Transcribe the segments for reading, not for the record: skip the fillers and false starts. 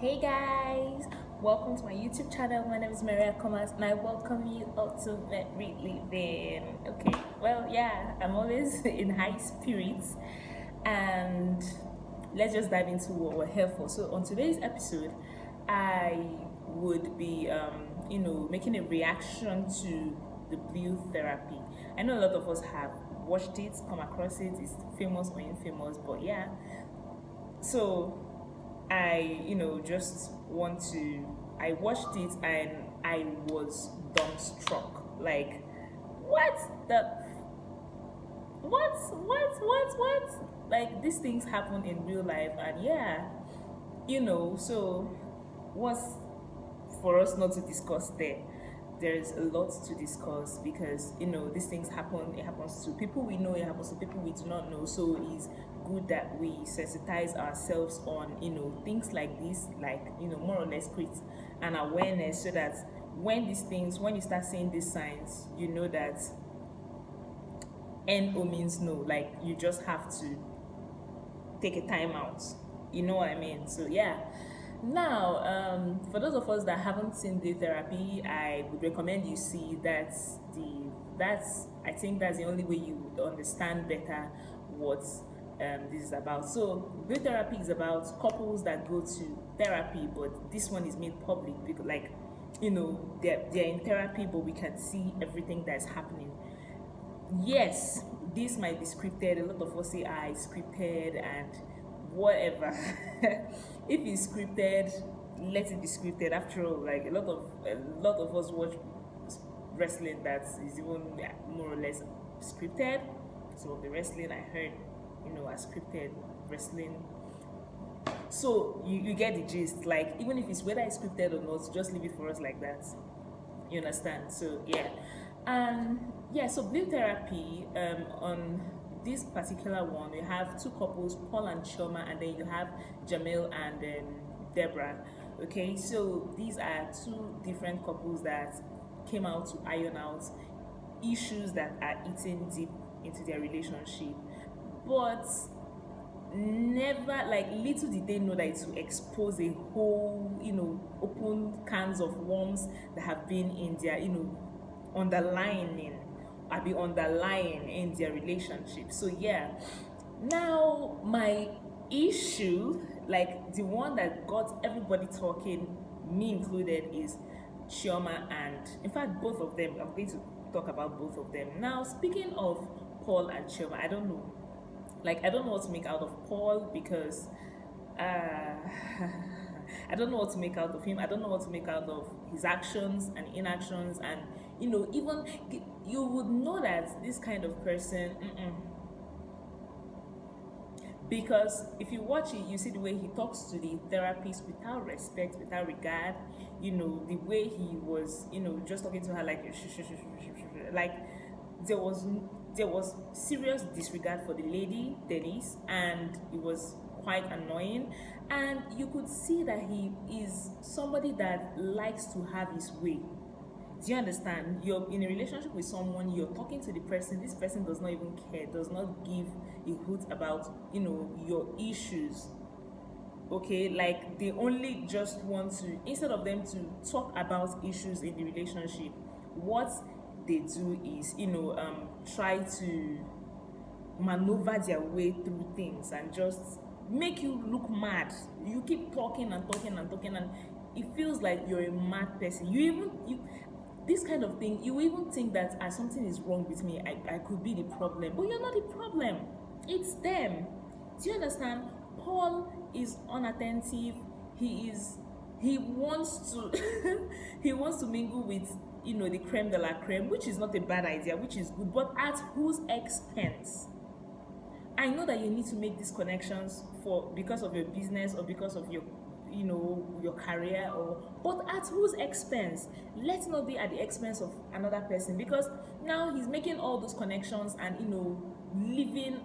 Hey guys, welcome to my YouTube channel. My name is Maria Commas and I welcome you all to Met Read Living. Okay, well, yeah, I'm always in high spirits and let's just dive into what we're here for. So, on today's episode, I would be, making a reaction to the Blue Therapy. I know a lot of us have watched it, come across it, it's famous or infamous, but yeah. So just want to. I watched it and I was dumbstruck. Like, what the? What? Like, these things happen in real life, and yeah, so what's for us not to discuss there? There's a lot to discuss because these things happen. It happens to people we know. It happens to people we do not know. So it's good that we sensitize ourselves on things like this, like more or less create an awareness, so that when you start seeing these signs, you know that no means no. Like, you just have to take a time out. You know what I mean? So yeah. Now, for those of us that haven't seen the therapy, I would recommend you see that's I think that's the only way you would understand better what this is about. So, the therapy is about couples that go to therapy, but this one is made public because, like, they're in therapy, but we can see everything that's happening. Yes, this might be scripted. A lot of us say, it's scripted and whatever. If it's scripted, let it be scripted. After all, like, a lot of us watch wrestling that is even more or less scripted. Some of the wrestling I heard, are scripted wrestling. So you get the gist. Like, even if it's whether it's scripted or not, just leave it for us like that. You understand? So yeah. Yeah, so Blue Therapy, on this particular one, we have two couples, Paul and Chioma, and then you have Jamil and Deborah. Okay, so these are two different couples that came out to iron out issues that are eating deep into their relationship. But never, like, little did they know that it will expose a whole, open cans of worms that have been in their, underlying underlying in their relationship. So yeah. Now, my issue, like the one that got everybody talking, me included, is Chioma, and in fact both of them. I'm going to talk about both of them. Now, speaking of Paul and Chioma, I don't know. Like, I don't know what to make out of Paul because I don't know what to make out of him. I don't know what to make out of his actions and inactions, and even you would know that this kind of person. Because if you watch it, you see the way he talks to the therapist without respect, without regard. The way he was, just talking to her like, like, there was serious disregard for the lady, Denise, and it was quite annoying. And you could see that he is somebody that likes to have his way. Do you understand? You're in a relationship with someone, you're talking to the person, this person does not even care, does not give a hoot about your issues. Okay, like, they only just want to, instead of them to talk about issues in the relationship, what they do is try to maneuver their way through things and just make you look mad. You keep talking and talking and talking, and it feels like you're a mad person. You this kind of thing, you even think that something is wrong with me, I could be the problem, but you're not the problem, it's them. Do you understand? Paul is unattentive. He wants to he wants to mingle with the creme de la creme, which is not a bad idea, which is good, but at whose expense? I know that you need to make these connections because of your business or because of your your career, but at whose expense? Let's not be at the expense of another person, because now he's making all those connections and living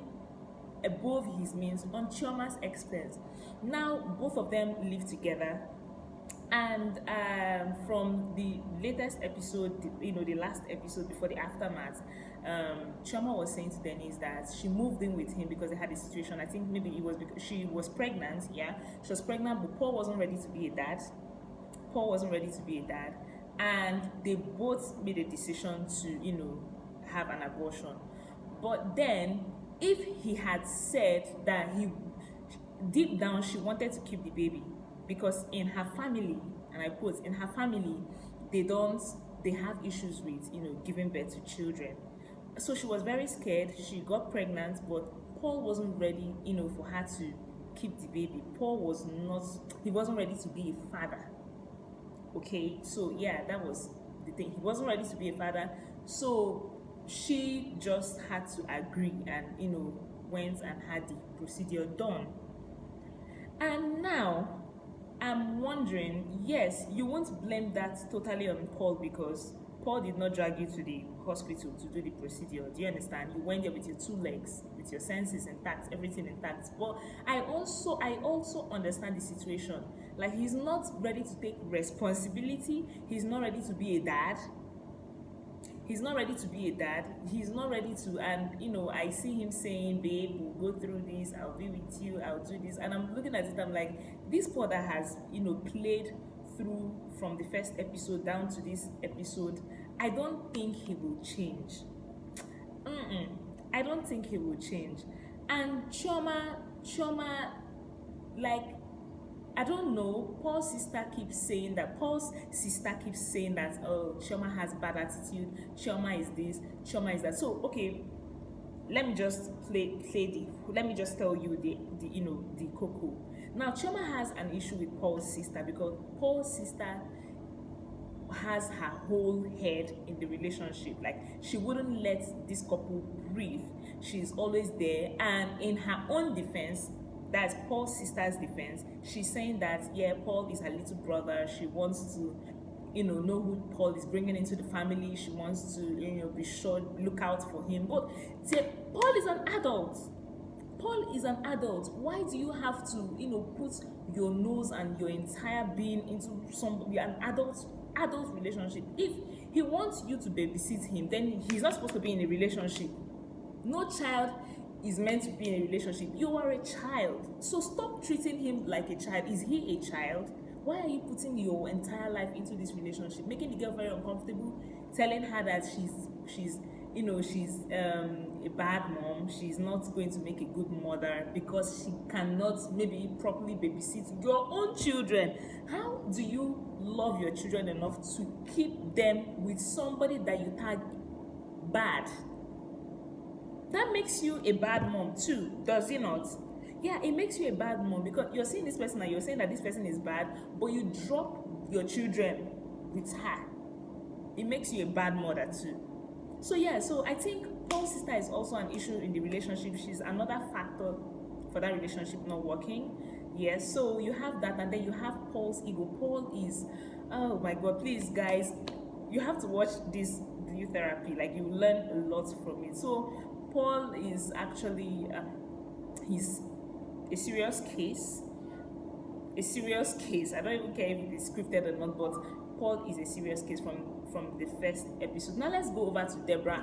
above his means on Chioma's expense. Now both of them live together, and from the latest episode, the last episode before the aftermath, Chioma was saying to Dennis that she moved in with him because they had a situation. I think maybe it was because she was pregnant. Yeah, she was pregnant, but Paul wasn't ready to be a dad. Paul wasn't ready to be a dad, and they both made a decision to, have an abortion. But then, if he had said that he deep down she wanted to keep the baby, because in her family, and I quote, in her family, they have issues with giving birth to children. So she was very scared. She got pregnant, but Paul wasn't ready, for her to keep the baby. Paul was not. He wasn't ready to be a father. Okay, so yeah, that was the thing. He wasn't ready to be a father, so she just had to agree and went and had the procedure done. And now I'm wondering, yes, you won't blame that totally on Paul, because Paul did not drag you to the hospital to do the procedure. Do you understand? You went there with your two legs, with your senses intact, everything intact. But I also understand the situation. Like, he's not ready to take responsibility. He's not ready to be a dad. He's not ready to be a dad. He's not ready to, and I see him saying, babe, we'll go through this, I'll be with you, I'll do this. And I'm looking at it, I'm like, this Paul that has, played through from the first episode down to this episode, I don't think he will change. I don't think he will change. And Chioma, like, I don't know, Paul's sister keeps saying that, oh, Chioma has bad attitude, Chioma is this, Chioma is that. So, okay, let me just let me just tell you the cocoa. Now, Chioma has an issue with Paul's sister, because Paul's sister has her whole head in the relationship. Like, she wouldn't let this couple breathe. She's always there, and in her own defense, that's Paul's sister's defense, she's saying that, yeah, Paul is her little brother. She wants to, know who Paul is bringing into the family. She wants to, be sure, look out for him. But Paul is an adult. Paul is an adult. Why do you have to, put your nose and your entire being into an adult relationship? If he wants you to babysit him, then he's not supposed to be in a relationship. No child is meant to be in a relationship. You are a child, so stop treating him like a child. Is he a child? Why are you putting your entire life into this relationship, making the girl very uncomfortable, telling her that she's a bad mom, she's not going to make a good mother because she cannot maybe properly babysit your own children? How do you love your children enough to keep them with somebody that you tag bad? That makes you a bad mom too, does it not? Yeah, it makes you a bad mom, because you're seeing this person and you're saying that this person is bad, but you drop your children with her. It makes you a bad mother too. So yeah, so I think Paul's sister is also an issue in the relationship. She's another factor for that relationship not working. Yes, so you have that, and then you have Paul's ego. Paul is, oh my God, please guys, you have to watch this therapy. Like, you learn a lot from it. So Paul is actually, he's a serious case. I don't even care if it's scripted or not, but Paul is a serious case from the first episode. Now let's go over to Deborah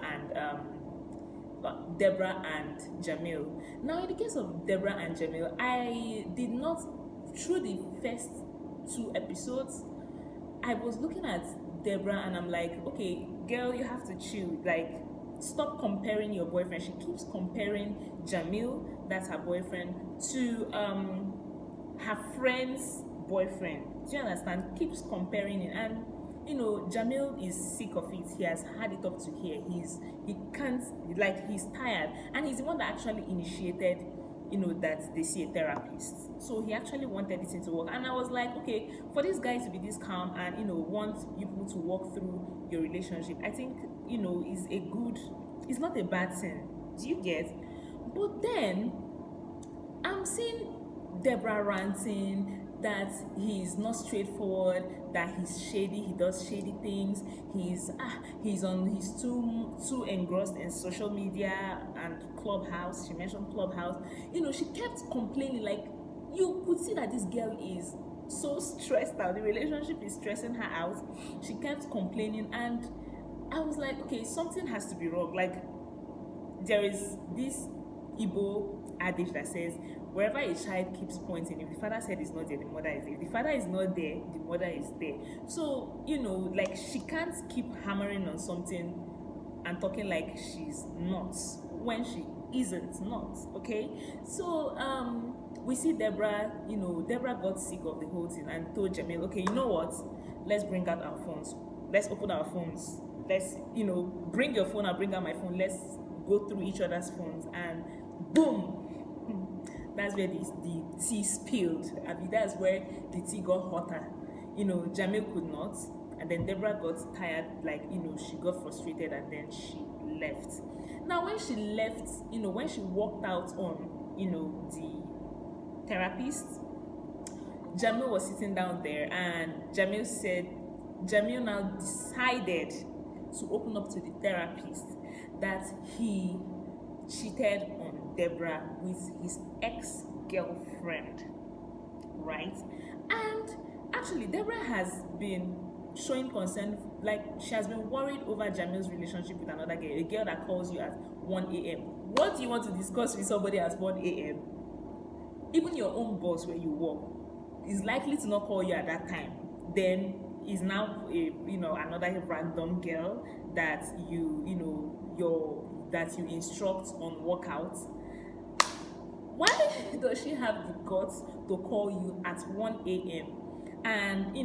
and Jamil. Now, in the case of Deborah and Jamil, I did not, through the first 2 episodes, I was looking at Deborah and I'm like, okay, girl, you have to chill. Like, stop comparing your boyfriend. She keeps comparing Jamil, that's her boyfriend, to her friend's boyfriend. Do you understand? Keeps comparing it, and Jamil is sick of it. He has had it up to here. He can't, like, he's tired, and he's the one that actually initiated that they see a therapist. So he actually wanted it to work, and I was like, okay, for this guy to be this calm and want you people to walk through your relationship, I think it's not a bad thing. Do you get? But then I'm seeing Deborah ranting that he's not straightforward, that he's shady, he does shady things, he's too engrossed in social media and Clubhouse. She mentioned Clubhouse. She kept complaining. Like, you could see that this girl is so stressed out. The relationship is stressing her out. She kept complaining, and I was like, okay, something has to be wrong. Like, there is this Igbo adage that says, wherever a child keeps pointing, if the father said it's not there, the mother is there. If the father is not there, the mother is there. So, like, she can't keep hammering on something and talking like she's not when she isn't not, okay? So, we see Deborah, Deborah got sick of the whole thing and told Jamil, okay, you know what? Let's bring out our phones. Let's open our phones. Let's, bring your phone, I'll bring out my phone. Let's go through each other's phones, and boom, that's where the tea spilled. I mean, that's where the tea got hotter. Jamil could not, and then Deborah got tired, like, she got frustrated, and then she left. Now, when she left, when she walked out on, the therapist, Jamil was sitting down there, and Jamil now decided to open up to the therapist that he cheated on Deborah with his ex-girlfriend, right? And actually, Deborah has been showing concern, like she has been worried over Jamil's relationship with another girl, a girl that calls you at 1 a.m. What do you want to discuss with somebody at 1 a.m.? Even your own boss where you work is likely to not call you at that time. Then is now another random girl that that you instruct on workouts. Why does she have the guts to call you at 1 a.m.? And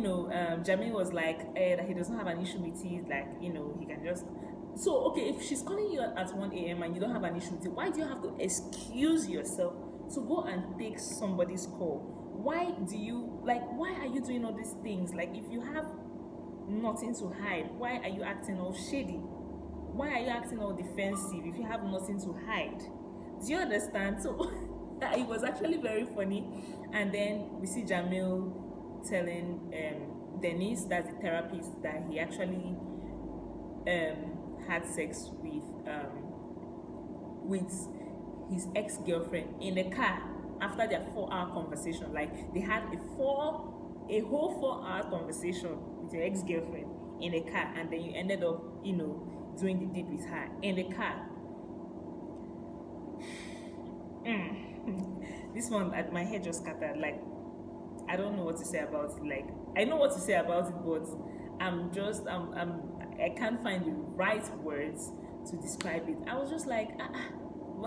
Jamil was like, that he doesn't have an issue with it, like, he can just. So okay, if she's calling you at 1 a.m. and you don't have an issue with it, why do you have to excuse yourself to go and take somebody's call? Why are you doing all these things? Like, if you have nothing to hide, why are you acting all shady? Why are you acting all defensive if you have nothing to hide? Do you understand? So it was actually very funny. And then we see Jamil telling Denise, that's the therapist, that he actually had sex with his ex-girlfriend in the car after their 4-hour conversation. Like, they had a whole 4-hour conversation with your ex-girlfriend in a car, and then you ended up doing the deed with her in the car. This one, my head just scattered. Like, I don't know what to say about it. Like, I know what to say about it, but I can't find the right words to describe it. I was just like,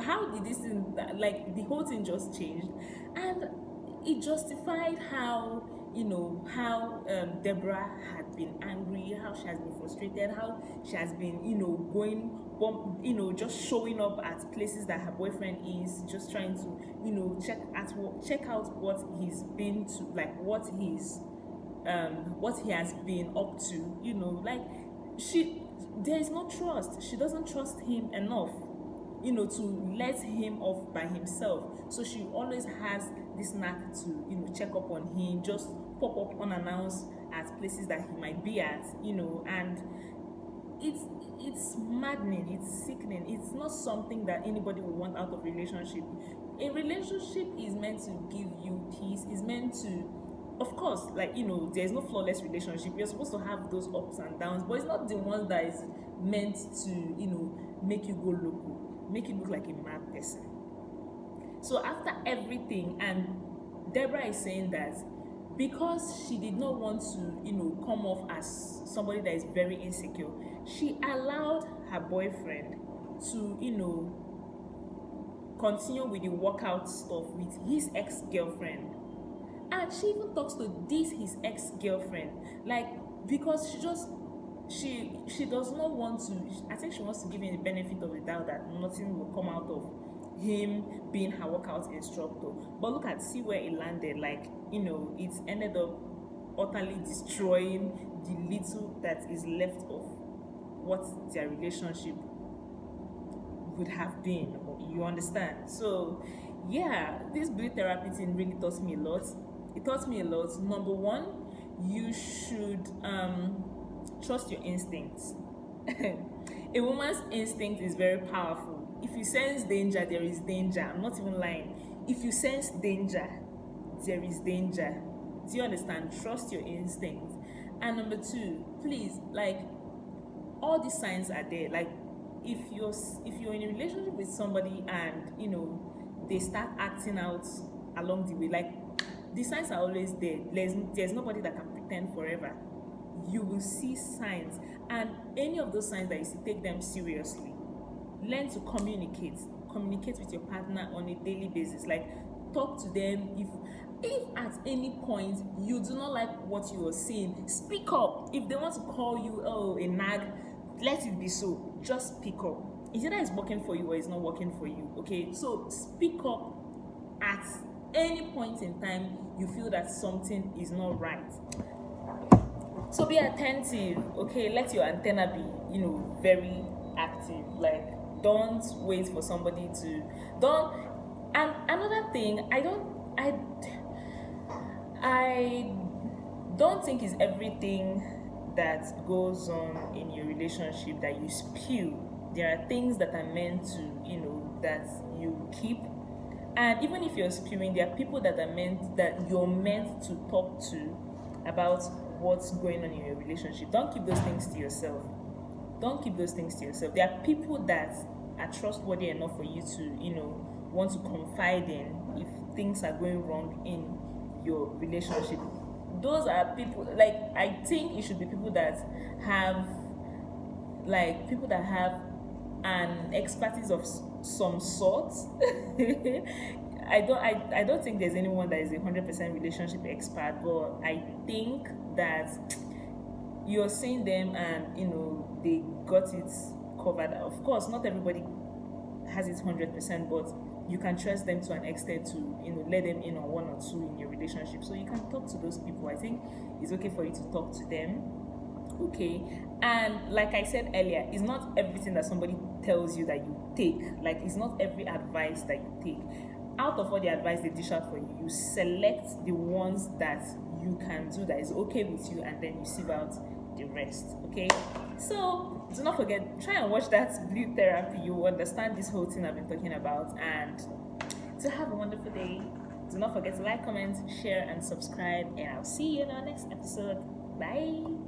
how did this thing, like, the whole thing just changed, and it justified how Deborah had been angry, how she has been frustrated, how she has been just showing up at places that her boyfriend is, just trying to check out what he's been to, like what he has been up to, like there is no trust. She doesn't trust him enough to let him off by himself. So she always has this knack to check up on him, just pop up unannounced at places that he might be at, and it's maddening, it's sickening. It's not something that anybody would want out of relationship. A relationship is meant to give you peace, is meant to, of course, like, there's no flawless relationship. You're supposed to have those ups and downs, but it's not the one that is meant to make you go loco, make you look like a mad person. So after everything, and Deborah is saying that because she did not want to come off as somebody that is very insecure, she allowed her boyfriend to continue with the workout stuff with his ex-girlfriend. And she even talks to his ex-girlfriend, like, because she does not want to. I think she wants to give him the benefit of the doubt that nothing will come out of him being her workout instructor. But see where it landed. Like, it's ended up utterly destroying the little that is left of what their relationship would have been. You understand? So yeah, this breed therapy thing really taught me a lot. It taught me a lot. Number one, you should trust your instincts. A woman's instinct is very powerful. If you sense danger, there is danger. I'm not even lying. If you sense danger, there is danger. Do you understand? Trust your instincts. And number two, please, like, all these signs are there. Like if you're in a relationship with somebody and they start acting out along the way, like the signs are always there. There's nobody that can pretend forever. You will see signs, and any of those signs that you see, take them seriously. Learn to communicate with your partner on a daily basis. Like, talk to them. If at any point you do not like what you are seeing, speak up. If they want to call you a nag, let it be so. Just speak up. It's either it's working for you or it's not working for you. Okay, so speak up at any point in time you feel that something is not right. So be attentive. Okay, let your antenna be very active. Like, don't wait for somebody to don't. And another thing, I don't think it's everything that goes on in your relationship that you spew. There are things that are meant to that you keep. And even if you're spewing, there are people that you're meant to talk to about what's going on in your relationship. Don't keep those things to yourself. There are people that are trustworthy enough for you to want to confide in if things are going wrong in your relationship. Those are people, like, I think it should be people that have an expertise of some sort. I don't think there's anyone that is 100% relationship expert, but I think that you're seeing them and they got it covered. Of course, not everybody has it 100%, but you can trust them to an extent to let them in on one or two in your relationship. So you can talk to those people. I think it's okay for you to talk to them. Okay, and like I said earlier, it's not everything that somebody tells you that you take. Like, it's not every advice that you take. Out of all the advice they dish out for you, you select the ones that you can do, that is okay with you, and then you sieve out the rest. Okay, so do not forget, try and watch that Blue Therapy. You will understand this whole thing I've been talking about. And to have a wonderful day. Do not forget to like, comment, share, and subscribe, and I'll see you in our next episode. Bye.